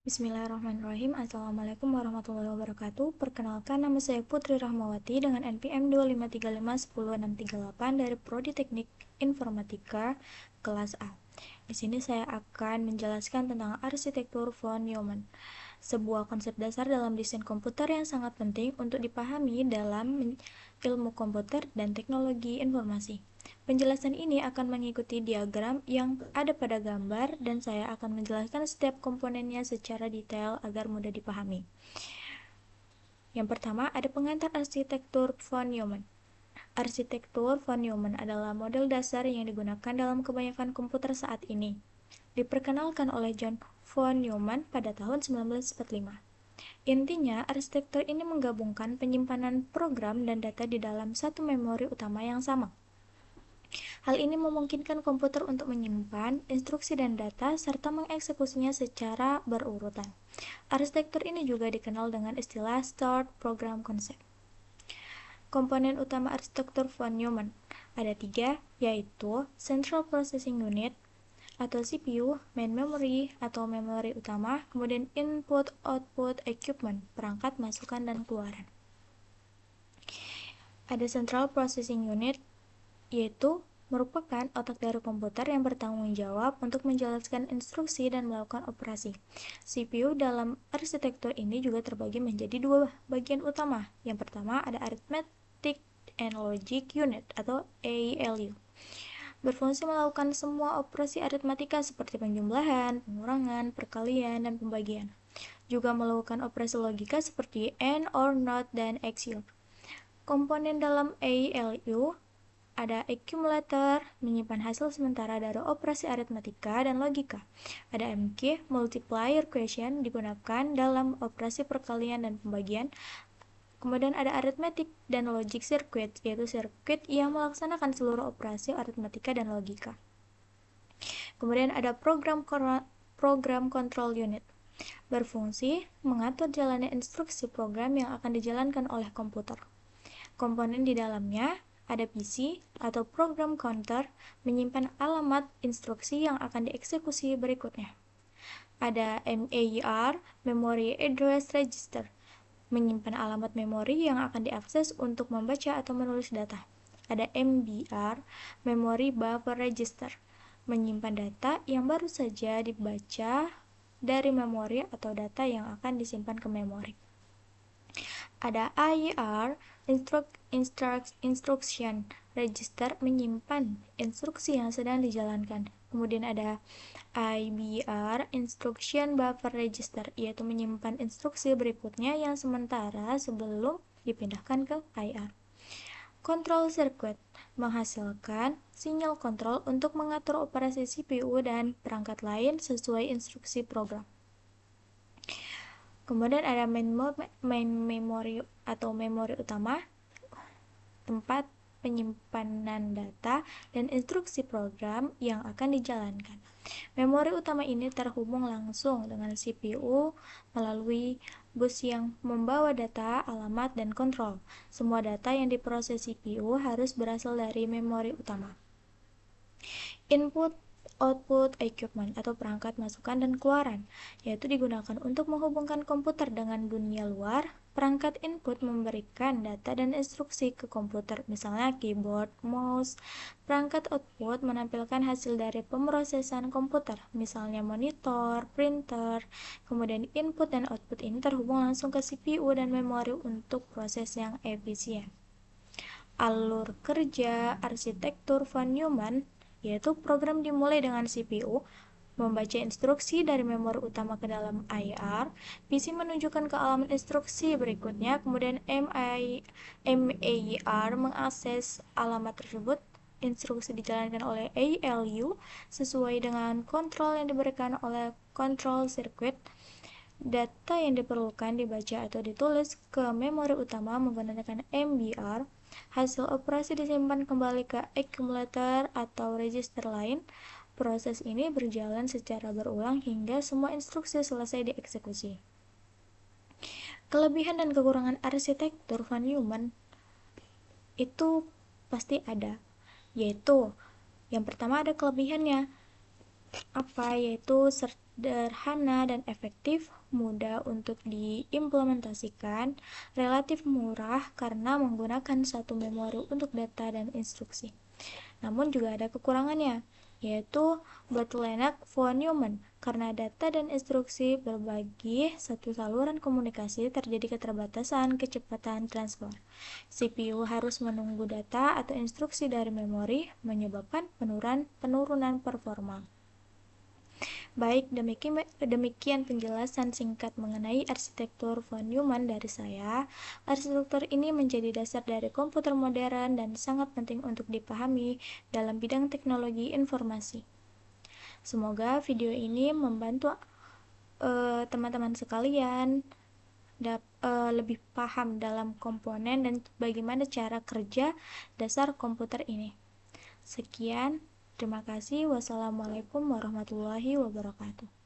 Bismillahirrahmanirrahim. Assalamualaikum warahmatullahi wabarakatuh. Perkenalkan, nama saya Putri Rahmawati dengan NPM 253510638 dari Prodi Teknik Informatika kelas A. Di sini saya akan menjelaskan tentang arsitektur von Neumann, sebuah konsep dasar dalam desain komputer yang sangat penting untuk dipahami dalam ilmu komputer dan teknologi informasi. Penjelasan ini akan mengikuti diagram yang ada pada gambar dan saya akan menjelaskan setiap komponennya secara detail agar mudah dipahami. Yang pertama, ada pengantar arsitektur von Neumann. Arsitektur von Neumann adalah model dasar yang digunakan dalam kebanyakan komputer saat ini. Diperkenalkan oleh John von Neumann pada tahun 1945. Intinya, arsitektur ini menggabungkan penyimpanan program dan data di dalam satu memori utama yang sama. Hal ini memungkinkan komputer untuk menyimpan instruksi dan data serta mengeksekusinya secara berurutan. Arsitektur ini juga dikenal dengan istilah Stored Program Concept. Komponen utama arsitektur von Neumann ada 3, yaitu Central Processing Unit atau CPU, main memory atau memori utama, kemudian input-output equipment, perangkat masukan dan keluaran. Ada Central Processing Unit, yaitu merupakan otak dari komputer yang bertanggung jawab untuk menjelaskan instruksi dan melakukan operasi. CPU dalam arsitektur ini juga terbagi menjadi 2 bagian utama. Yang pertama ada Arithmetic and Logic Unit atau ALU. Berfungsi melakukan semua operasi aritmatika seperti penjumlahan, pengurangan, perkalian, dan pembagian. Juga melakukan operasi logika seperti AND, OR, NOT, dan XOR. Komponen dalam ALU ada accumulator, menyimpan hasil sementara dari operasi aritmatika dan logika. Ada MQ, multiplier equation, digunakan dalam operasi perkalian dan pembagian. Kemudian ada arithmetic dan logic circuit, yaitu sirkuit yang melaksanakan seluruh operasi aritmatika dan logika. Kemudian ada program control unit, berfungsi mengatur jalannya instruksi program yang akan dijalankan oleh komputer. Komponen di dalamnya ada PC atau program counter, menyimpan alamat instruksi yang akan dieksekusi berikutnya. Ada MAER, Memory Address Register, menyimpan alamat memori yang akan diakses untuk membaca atau menulis data. Ada MBR, Memory Buffer Register, menyimpan data yang baru saja dibaca dari memori atau data yang akan disimpan ke memori. Ada IR, Instruction Register, menyimpan instruksi yang sedang dijalankan. Kemudian ada IBR, Instruction Buffer Register, yaitu menyimpan instruksi berikutnya yang sementara sebelum dipindahkan ke IR. Control Circuit, menghasilkan sinyal kontrol untuk mengatur operasi CPU dan perangkat lain sesuai instruksi program. Kemudian ada main memory atau memori utama, tempat penyimpanan data dan instruksi program yang akan dijalankan. Memori utama ini terhubung langsung dengan CPU melalui bus yang membawa data, alamat, dan kontrol. Semua data yang diproses CPU harus berasal dari memori utama. Input output equipment atau perangkat masukan dan keluaran, yaitu digunakan untuk menghubungkan komputer dengan dunia luar. Perangkat input memberikan data dan instruksi ke komputer, misalnya keyboard, mouse. Perangkat output menampilkan hasil dari pemrosesan komputer, misalnya monitor, printer. Kemudian input dan output ini terhubung langsung ke CPU dan memori untuk proses yang efisien. Alur kerja arsitektur von Neumann, yaitu program dimulai dengan CPU membaca instruksi dari memori utama ke dalam IR, PC menunjukkan ke alamat instruksi berikutnya, kemudian MAER mengakses alamat tersebut. Instruksi dijalankan oleh ALU sesuai dengan kontrol yang diberikan oleh control circuit. Data yang diperlukan dibaca atau ditulis ke memori utama menggunakan MBR. Hasil operasi disimpan kembali ke accumulator atau register lain. Proses ini berjalan secara berulang hingga semua instruksi selesai dieksekusi. Kelebihan dan kekurangan arsitektur von Neumann itu pasti ada, yaitu yang pertama ada kelebihannya, yaitu sederhana dan efektif, mudah untuk diimplementasikan, relatif murah karena menggunakan satu memori untuk data dan instruksi. Namun juga ada kekurangannya, yaitu bottleneck von Neumann. Karena data dan instruksi berbagi satu saluran komunikasi, terjadi keterbatasan kecepatan transfer. CPU harus menunggu data atau instruksi dari memori, menyebabkan penurunan performa. Baik, demikian penjelasan singkat mengenai arsitektur von Neumann dari saya. Arsitektur ini menjadi dasar dari komputer modern dan sangat penting untuk dipahami dalam bidang teknologi informasi. Semoga video ini membantu teman-teman sekalian lebih paham dalam komponen dan bagaimana cara kerja dasar komputer ini. Sekian, terima kasih. Wassalamualaikum warahmatullahi wabarakatuh.